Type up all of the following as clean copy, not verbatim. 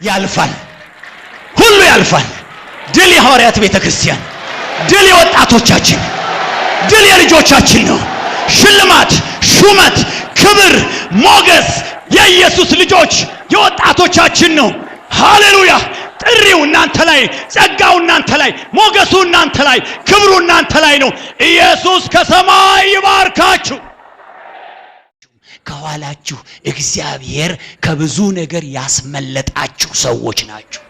ያልፋል፣ ሁሉ ያልፋል። ድል የሐዋርያት ቤተክርስቲያን፣ ድል የወጣቶቻችን፣ ድል የልጆቻችን ነው። ሽልማት፣ ሹመት፣ ክብር፣ ሞገስ የኢየሱስ ልጆች የወጣቶቻችን ነው። ሃሌሉያ! ጥሪው እናንተ ላይ፣ ጸጋው እናንተ ላይ፣ ሞገሱ እናንተ ላይ፣ ክብሩ እናንተ ላይ ነው። ኢየሱስ ከሰማይ ይባርካችሁ። ከኋላችሁ እግዚአብሔር ከብዙ ነገር ያስመለጣችሁ ሰዎች ናችሁ።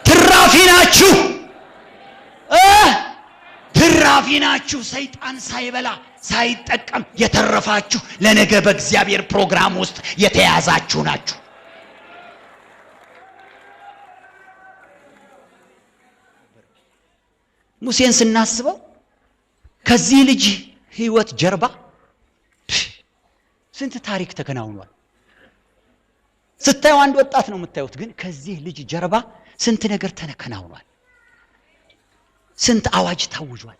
ትራፊ ናችሁ፣ ትራፊ ናችሁ። ሰይጣን ሳይበላ ሳይጠቀም የተረፋችሁ ለነገ በእግዚአብሔር ፕሮግራም ውስጥ የተያዛችሁ ናችሁ። ሙሴን ስናስበው ከዚህ ልጅ ህይወት ጀርባ ስንት ታሪክ ተከናውኗል። ስታዩ አንድ ወጣት ነው የምታዩት፣ ግን ከዚህ ልጅ ጀርባ ስንት ነገር ተከናውኗል። ስንት አዋጅ ታውጇል።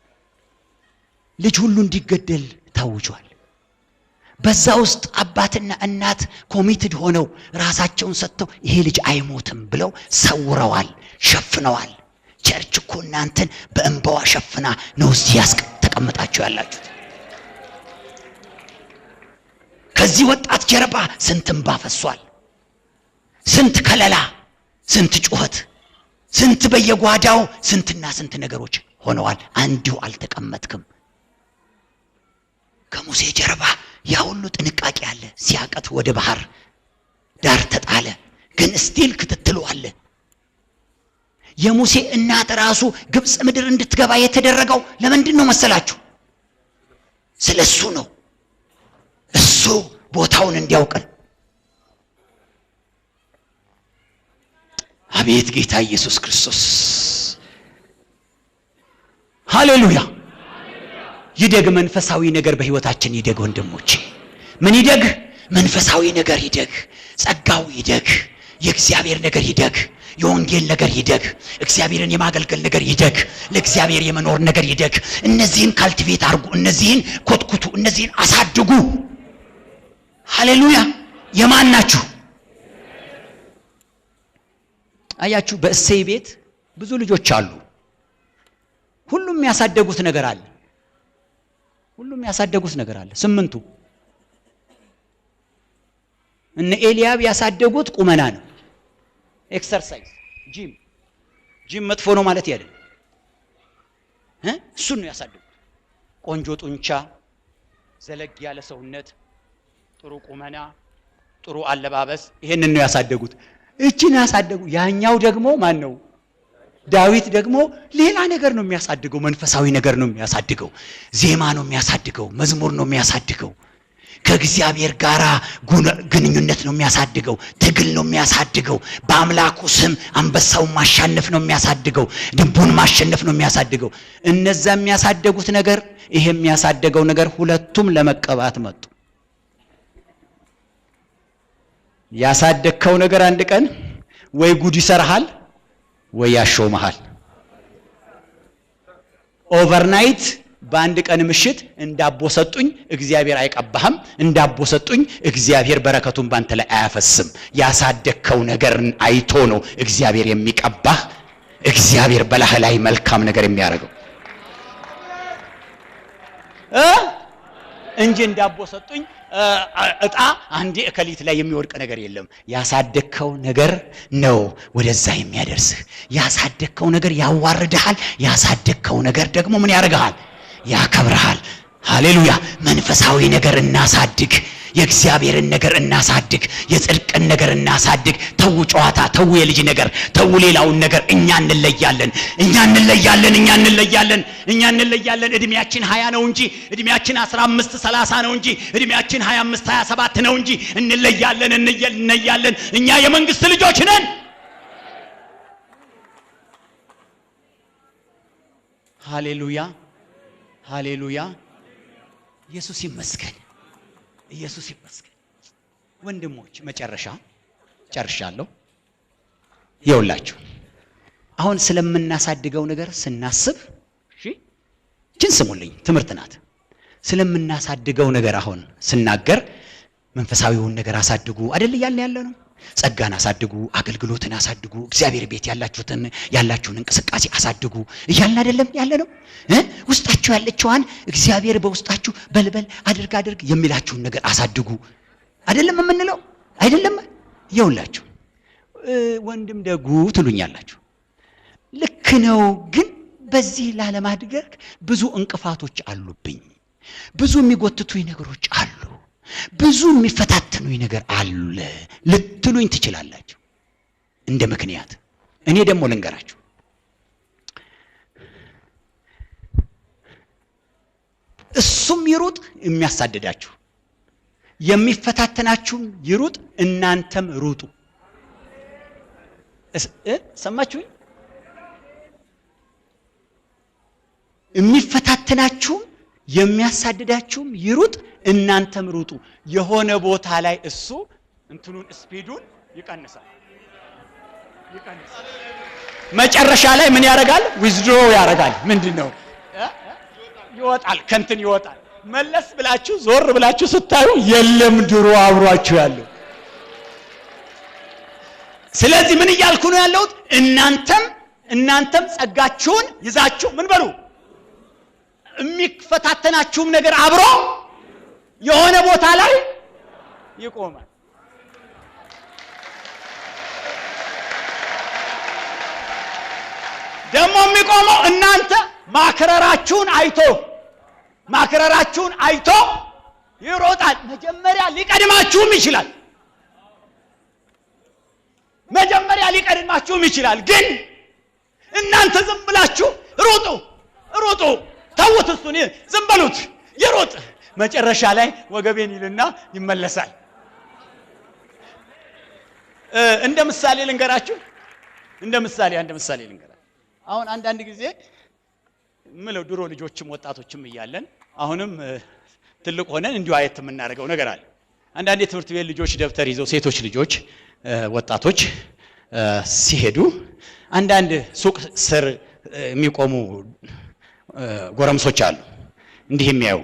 ልጅ ሁሉ እንዲገደል ታውጇል። በዛ ውስጥ አባትና እናት ኮሚትድ ሆነው ራሳቸውን ሰጥተው ይሄ ልጅ አይሞትም ብለው ሰውረዋል፣ ሸፍነዋል። ቸርች እኮ እናንተን በእንባዋ ሸፍና ነው እዚህ ተቀምጣችሁ ያላችሁት። ከዚህ ወጣት ጀርባ ስንት እንባ ፈሷል። ስንት ከለላ፣ ስንት ጩኸት፣ ስንት በየጓዳው ስንትና ስንት ነገሮች ሆነዋል። አንዲሁ አልተቀመጥክም። ከሙሴ ጀርባ ያ ሁሉ ጥንቃቄ አለ። ሲያቀት ወደ ባህር ዳር ተጣለ፣ ግን ስቲል ክትትሉ አለ። የሙሴ እናት ራሱ ግብጽ ምድር እንድትገባ የተደረገው ለምንድን ነው መሰላችሁ? ስለሱ ነው። እሱ ቦታውን እንዲያውቀን። አቤት ጌታ ኢየሱስ ክርስቶስ! ሃሌሉያ! ይደግ መንፈሳዊ ነገር በህይወታችን ይደግ ወንድሞቼ። ምን ይደግ? መንፈሳዊ ነገር ይደግ፣ ጸጋው ይደግ፣ የእግዚአብሔር ነገር ይደግ፣ የወንጌል ነገር ይደግ፣ እግዚአብሔርን የማገልገል ነገር ይደግ፣ ለእግዚአብሔር የመኖር ነገር ይደግ። እነዚህን ካልቲቬት አርጉ፣ እነዚህን ኮትኩቱ፣ እነዚህን አሳድጉ። ሃሌሉያ! የማን ናችሁ? አያችሁ፣ በእሴይ ቤት ብዙ ልጆች አሉ። ሁሉም ያሳደጉት ነገር አለ። ሁሉም ያሳደጉት ነገር አለ። 8ቱ እነ ኤልያብ ያሳደጉት ቁመና ነው። ኤክሰርሳይዝ፣ ጂም መጥፎ ነው ማለት ያለ እሱን ነው ያሳደጉት። ቆንጆ ጡንቻ፣ ዘለግ ያለ ሰውነት፣ ጥሩ ቁመና፣ ጥሩ አለባበስ፣ ይሄንን ነው ያሳደጉት። እቺን ያሳደጉ። ያኛው ደግሞ ማን ነው? ዳዊት ደግሞ ሌላ ነገር ነው የሚያሳድገው። መንፈሳዊ ነገር ነው የሚያሳድገው። ዜማ ነው የሚያሳድገው። መዝሙር ነው የሚያሳድገው። ከእግዚአብሔር ጋር ግንኙነት ነው የሚያሳድገው። ትግል ነው የሚያሳድገው። በአምላኩ ስም አንበሳውን ማሸነፍ ነው የሚያሳድገው። ድቡን ማሸነፍ ነው የሚያሳድገው። እነዛ የሚያሳደጉት ነገር፣ ይሄ የሚያሳደገው ነገር ሁለቱም ለመቀባት መጡ። ያሳደግከው ነገር አንድ ቀን ወይ ጉድ ይሰርሃል ወይ ያሾመሃል። ኦቨርናይት በአንድ ቀን ምሽት እንዳቦ ሰጡኝ እግዚአብሔር አይቀባህም፣ እንዳቦ ሰጡኝ እግዚአብሔር በረከቱን ባንተ ላይ አያፈስም። ያሳደግከው ነገር አይቶ ነው እግዚአብሔር የሚቀባህ፣ እግዚአብሔር በላህ ላይ መልካም ነገር የሚያደርገው እንጂ እንዳቦ ሰጡኝ እጣ አንዴ እከሊት ላይ የሚወድቅ ነገር የለም። ያሳደግከው ነገር ነው ወደዛ የሚያደርስህ። ያሳደግከው ነገር ያዋርድሃል። ያሳደግከው ነገር ደግሞ ምን ያደርግሃል? ያከብርሃል። ሃሌሉያ! መንፈሳዊ ነገር እናሳድግ፣ የእግዚአብሔርን ነገር እናሳድግ፣ የጽድቅን ነገር እናሳድግ። ተው ጨዋታ፣ ተው የልጅ ነገር፣ ተው ሌላውን ነገር። እኛ እንለያለን። እድሜያችን 20 ነው እንጂ፣ እድሜያችን 15 30 ነው እንጂ፣ እድሜያችን 25 27 ነው እንጂ እንለያለን። እኛ የመንግስት ልጆች ነን። ሃሌሉያ! ኢየሱስ ይመስገን። ወንድሞች ጨርሻለሁ። ይኸውላችሁ አሁን ስለምናሳድገው ነገር ስናስብ፣ እቺን ስሙልኝ፣ ትምህርት ናት። ስለምናሳድገው ነገር አሁን ስናገር መንፈሳዊውን ነገር አሳድጉ አይደል ያለ ነው። ጸጋን አሳድጉ፣ አገልግሎትን አሳድጉ፣ እግዚአብሔር ቤት ያላችሁን እንቅስቃሴ አሳድጉ እያልን አይደለም ያለ ነው። ውስጣችሁ ያለችዋን እግዚአብሔር በውስጣችሁ በልበል አድርግ የሚላችሁን ነገር አሳድጉ አይደለም የምንለው አይደለም። ይውላችሁ ወንድም ደጉ ትሉኛላችሁ፣ ልክ ነው። ግን በዚህ ላለማድረግ ብዙ እንቅፋቶች አሉብኝ፣ ብዙ የሚጎትቱኝ ነገሮች አሉ፣ ብዙ የሚፈታተኑኝ ነገር አለ ልትሉኝ ትችላላችሁ እንደ ምክንያት። እኔ ደግሞ ልንገራችሁ፣ እሱም ይሩጥ የሚያሳድዳችሁ፣ የሚፈታተናችሁም ይሩጥ እናንተም ሩጡ። ሰማችሁኝ? የሚፈታተናችሁም የሚያሳድዳችሁም ይሩጥ እናንተም ሩጡ። የሆነ ቦታ ላይ እሱ እንትኑን ስፒዱን ይቀንሳል። መጨረሻ ላይ ምን ያደርጋል? ዊዝድሮ ያደርጋል። ምንድነው? ይወጣል፣ ከንትን ይወጣል። መለስ ብላችሁ ዞር ብላችሁ ስታዩ የለም ድሮ አብሯችሁ ያለው። ስለዚህ ምን እያልኩ ነው ያለሁት? እናንተም ጸጋችሁን ይዛችሁ ምን በሉ፣ የሚፈታተናችሁም ነገር አብሮ የሆነ ቦታ ላይ ይቆማል። ደግሞ የሚቆመው እናንተ ማክረራችሁን አይቶ ይሮጣል። መጀመሪያ ሊቀድማችሁም ይችላል። ግን እናንተ ዝም ብላችሁ ሩጡ፣ ተውት፣ እሱን ዝም በሉት ይሩጥ። መጨረሻ ላይ ወገቤን ይልና ይመለሳል። እንደ ምሳሌ ልንገራችሁ። አሁን አንዳንድ ጊዜ ምለው ድሮ ልጆችም ወጣቶችም እያለን አሁንም ትልቅ ሆነን እንዲሁ አየት የምናደርገው ነገር አለ። አንዳንድ የትምህርት ቤት ልጆች ደብተር ይዘው ሴቶች ልጆች ወጣቶች ሲሄዱ አንዳንድ ሱቅ ስር የሚቆሙ ጎረምሶች አሉ እንዲህ የሚያዩ።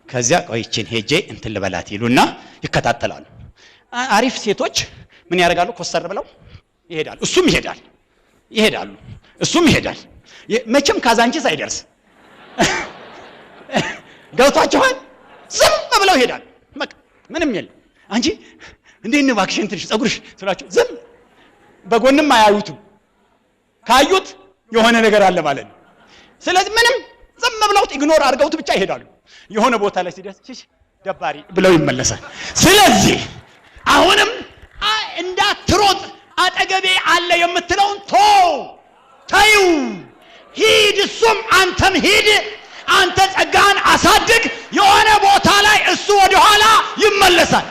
ከዚያ ቆይችን ሄጄ እንትን ልበላት ይሉና ይከታተላሉ። አሪፍ ሴቶች ምን ያደርጋሉ? ኮስተር ብለው ይሄዳሉ። እሱም ይሄዳል። መቼም ካዛንቺስ አይደርስ። ገብቷችኋል? ዝም ብለው ይሄዳሉ። ምንም የለም። አንቺ እንዴት ነው እባክሽ እንትንሽ ጸጉርሽ ስላችሁ ዝም በጎንም አያዩትም። ካዩት የሆነ ነገር አለ ማለት ነው። ስለዚህ ምንም ዝም ብለው ኢግኖር አድርገውት ብቻ ይሄዳሉ። የሆነ ቦታ ላይ ሲደርስ ደባሪ ብለው ይመለሳል። ስለዚህ አሁንም እንዳትሮጥ አጠገቤ አለ የምትለውን ተዩ፣ ሂድ፣ እሱም አንተም ሂድ። አንተ ጸጋን አሳድግ። የሆነ ቦታ ላይ እሱ ወደ ኋላ ይመለሳል።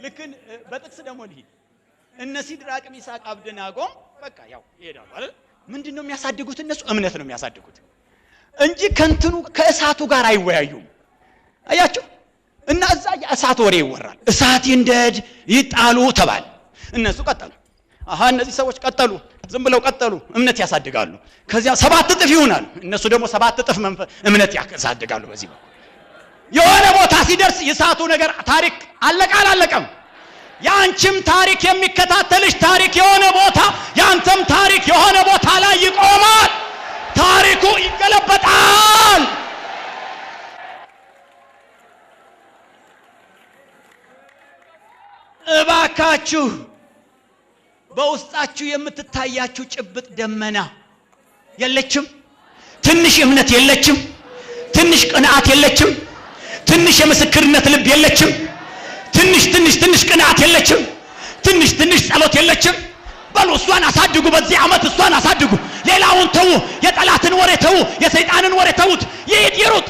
ልክን በጥቅስ ደግሞ ልሂድ። እነ ሲድራቅ ሚሳቅ አብደናጎ በቃ ያው ይሄዳሉ አይደል? ምንድነው የሚያሳድጉት? እነሱ እምነት ነው የሚያሳድጉት እንጂ ከንትኑ ከእሳቱ ጋር አይወያዩም። አያችሁ? እና እዛ የእሳት ወሬ ይወራል። እሳት ይንደድ ይጣሉ ተባለ። እነሱ ቀጠሉ። እነዚህ ሰዎች ቀጠሉ፣ ዝም ብለው ቀጠሉ፣ እምነት ያሳድጋሉ። ከዚያ 7 እጥፍ ይሆናል። እነሱ ደግሞ 7 እጥፍ እምነት ያሳድጋሉ። በዚህ የሆነ ቦታ ሲደርስ የእሳቱ ነገር ታሪክ አላለቀም። ያንቺም ታሪክ የሚከታተልሽ ታሪክ የሆነ ቦታ፣ ያንተም ታሪክ የሆነ ቦታ ላይ ይቆማል። ታሪኩ ይገለበጣል። እባካችሁ በውስጣችሁ የምትታያችሁ ጭብጥ ደመና የለችም? ትንሽ እምነት የለችም? ትንሽ ቅንዓት የለችም? ትንሽ የምስክርነት ልብ የለችም? ትንሽ ቅንዓት የለችም? ትንሽ ጸሎት የለችም? በሉ እሷን አሳድጉ። በዚህ ዓመት እሷን አሳድጉ። ሌላውን ተው፣ የጠላትን ወሬ ተው፣ የሰይጣንን ወሬ ተውት። ይሩጥ፣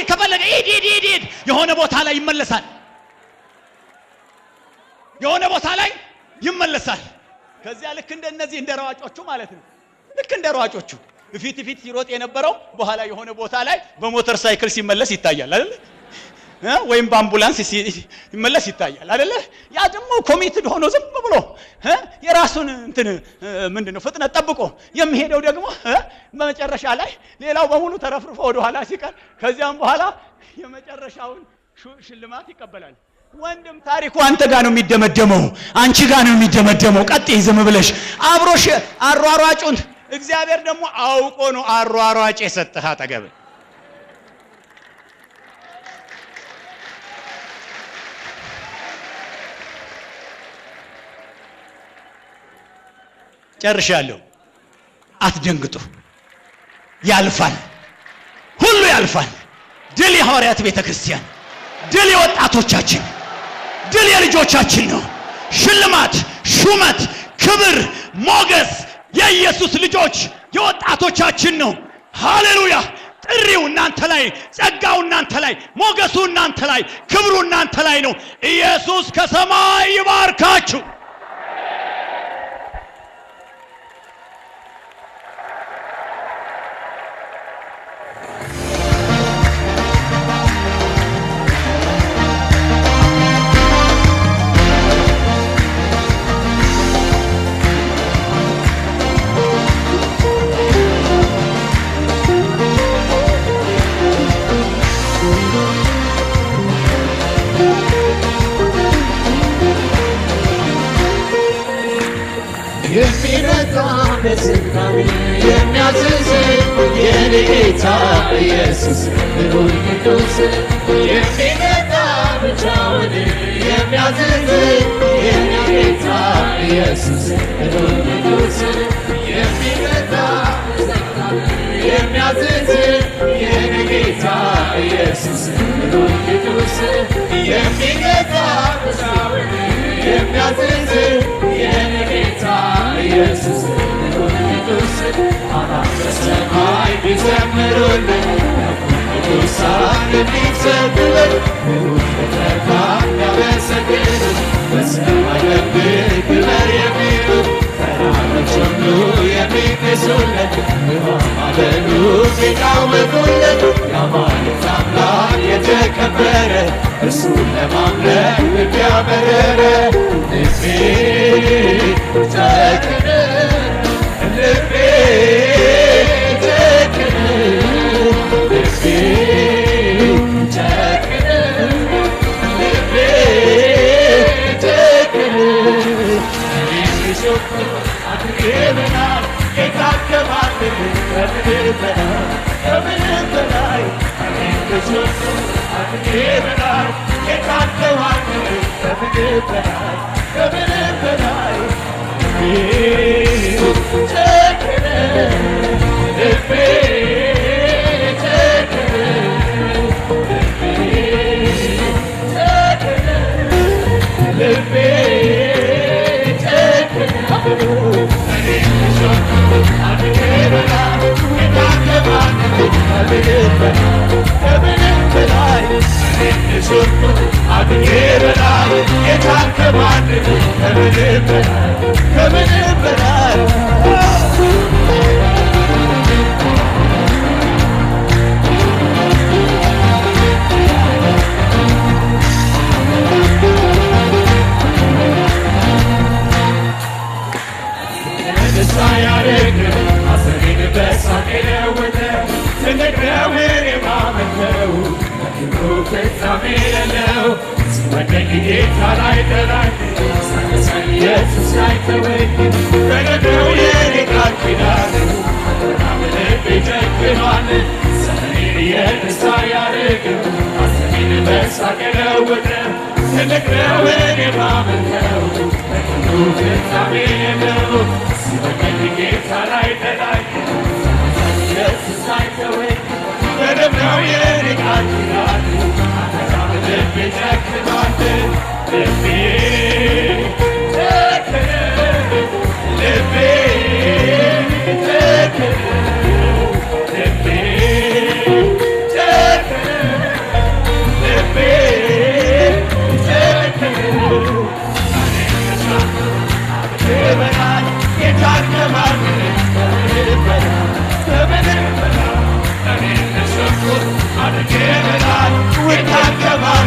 ከፈለገ ይሄድ። የሆነ ቦታ ላይ ይመለሳል። ከዚያ ልክ እንደነዚህ እንደ ሯጮቹ ማለት ነው። ልክ እንደ ሯጮቹ ፊት ሲሮጥ የነበረው በኋላ የሆነ ቦታ ላይ በሞተር ሳይክል ሲመለስ ይታያል አይደል? ወይም በአምቡላንስ ይመለስ ይታያል አይደለ? ያ ደግሞ ኮሚትድ ሆኖ ዝም ብሎ የራሱን እንትን ምንድነው ፍጥነት ጠብቆ የሚሄደው ደግሞ በመጨረሻ ላይ ሌላው በሙሉ ተረፍርፎ ወደ ኋላ ሲቀር ከዚያም በኋላ የመጨረሻውን ሽልማት ይቀበላል። ወንድም ታሪኩ አንተ ጋር ነው የሚደመደመው፣ አንቺ ጋር ነው የሚደመደመው። ቀጥይ ዝም ብለሽ አብሮሽ አሯሯጩን እግዚአብሔር ደግሞ አውቆ ነው አሯሯጭ የሰጠህ አጠገብ። ጨርሻለሁ። አትደንግጡ፣ ያልፋል፣ ሁሉ ያልፋል። ድል የሐዋርያት ቤተክርስቲያን፣ ድል የወጣቶቻችን፣ ድል የልጆቻችን ነው። ሽልማት፣ ሹመት፣ ክብር፣ ሞገስ የኢየሱስ ልጆች የወጣቶቻችን ነው። ሃሌሉያ! ጥሪው እናንተ ላይ፣ ጸጋው እናንተ ላይ፣ ሞገሱ እናንተ ላይ፣ ክብሩ እናንተ ላይ ነው። ኢየሱስ ከሰማይ ይባርካችሁ። የጌታ ኢየሱስ ልዑል ቅዱስ የሚመጣ ብቻውን የሚያዝዝ የኔ ጌታ ኢየሱስ ልዑል ቅዱስ የሚመጣ የሚያዝዝ የኔ ጌታ ኢየሱስ ልዑል ቅዱስ የሚመጣ ብቻውን የሚያዝዝ የኔ ጌታ ኢየሱስ ልዑል ቅዱስ በሰማይ ቢዘምሩልን ቅዱሳን የሚሰግዱልን ፍጥረታት ያመሰግኑት በሰማይ በምድር ክብር የሚሉት ተራሮች ሁሉ የሚነሱለት ማዕበሉ ሲቃወሙለት የአማልክት አምላክ የተከበረ እርሱን ለማምለክ ልብ ያበረረ ልቤ ጨከነ ልቤ ጨከነ ልቤ ጨከነ ልቤ ጨከነ እኔም ቢሾፍ አድርገናል ጌታ ከማንም ከምንም በላይ ከምንም በላይ እኔም ቢሾፍ አድርገናል ጌታ ከማንም ከምንም በላይ ከምንም በላይ ጨከነ ልቤ ጨከነ ልቤ ጨከነ እኔም ቢሾፍ አድርገናል ጌታ ከማንም ከምንም በላይ ከምንም በላይ እኔም ቢሾፍ አድርገናል ጌታ ከማንም ከምንም በላይ ከምንም በላይ ደስታ ያደርግ ሐዘኔን በሳቅ የለወጠ ትልቅ ነው እኔ የማመልከው ለክብሩ ፍጻሜ የሌለው ሲወደኝ ጌታ ላይ ጠላኝ ሳነሳኝ ኢየሱስ ላይ ተወኝ በገደው የኔ ቃል ኪዳን በጣም ልቤ ጨክኗል ዘመኔን የደስታ ያደርግ ሐዘኔን በሳቅ የለወጠ ትልቅ ነው እኔ የማመልከው ለክብሩ ፍጻሜ የሌለው ሲወደኝ ጌታ ላይ ጠላኝ ሳነሳኝ ኢየሱስ ላይ ተወኝ በገደው የኔ ቃል ኪዳን በጣም ልቤ ጨክኗል ልቤ ጨከነ ልቤ ጨከነ ልቤ ጨከነ ልቤ ጨከነ በላይ ጌታን ከማንም ከምንም በላይ ከምንም በላይ እኔ ተሸኩት አድርጌ በላይ ጌታን ከማንም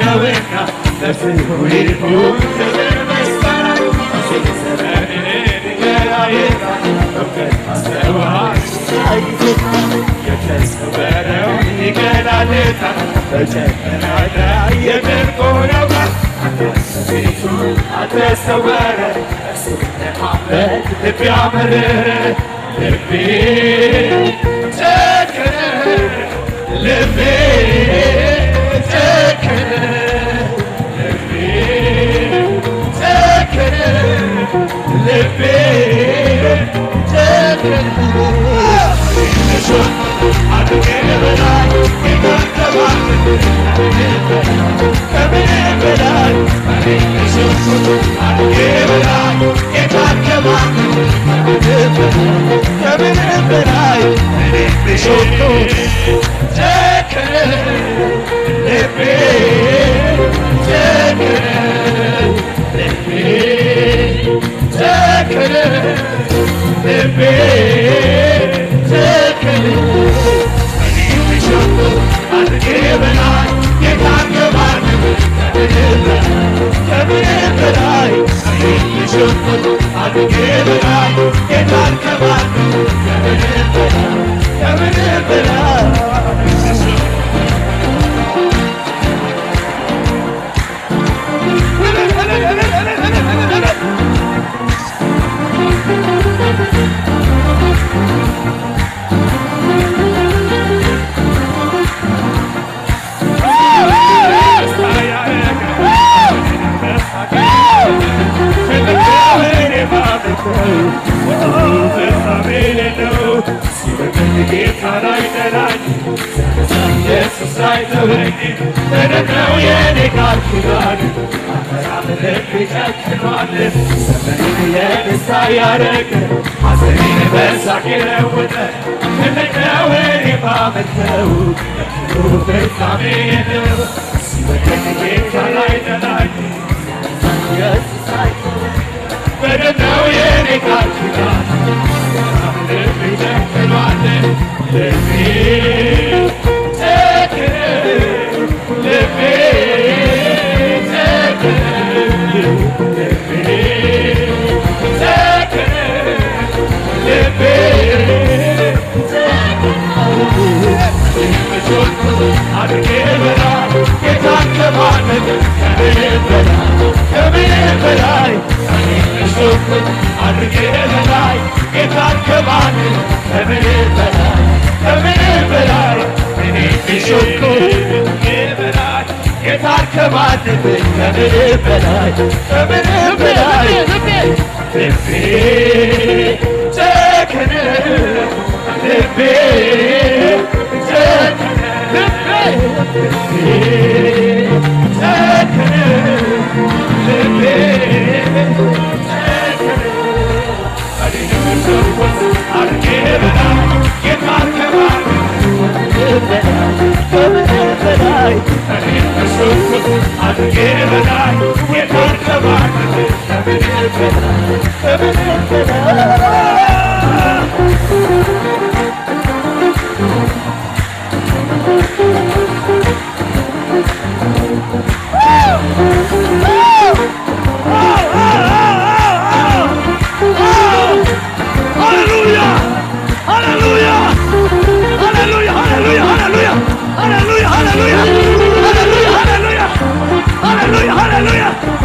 ነውና ለስሙ ይሁን ክብር ምስጋና ዘመንን ገራይታ እውቀት ማስተዋል የተሰወረውን ይገላለጣል በጨለማ ላይ የሚርቆነው ቤቱ አልተሰወረ እሱ ለማመን ልቤ አመረረ ልቤ ጨከነ ልቤ ጨከነ ልቤ ጨከነ ልቤ ጨከነ አድርጌ በላይ ከምንም በላይ አድርጌ በላይ ከምንም በላይ ሾቶ ጨከነ ልቤ ጨከነ ልቤ ጨከነ ልቤ ጨከነ ሾቶ አድርጌ በላይ ጌታን ከማንም ከምንም በላይ ሾቶ አድርጌ በላይ ጌታን ከማንም ከምንም በላይ ኢየሱስ አይተወኝ ተደነው የኔ ቃል ኪዳን አመራም ልብ ጨክኗል ዘመኔን የደስታ ያረገ ሐዘኔን በሳቅ የለወጠ ትልቅ ነው እኔ ባመልከው ለክብሩ ፍጻሜ የለው ሲበደል ጌታ ላይ ጠላኝ ኢየሱስ አይተወኝ ተደነው የኔ ቃል ኪዳን አመራም ልብ ጨክኗል ልቤ አድርጌ በላይ ጌታን ከማንም ከምንም በላይ አድርጌ በላይ ጌታን ከማንም ከምንም በላይ እኔ ቢሾኩ በላይ ጌታን ከማንም ከምንም በላይ ልቤ ጨከነ ልቤ ጨከነ ልቤ ጨከነ አድርጌ በላይ ጌታን ከማንም ከምንም በላይ አድርጌ በላይ ጌታን ከማንም ከምንም በላይ Hallelujah!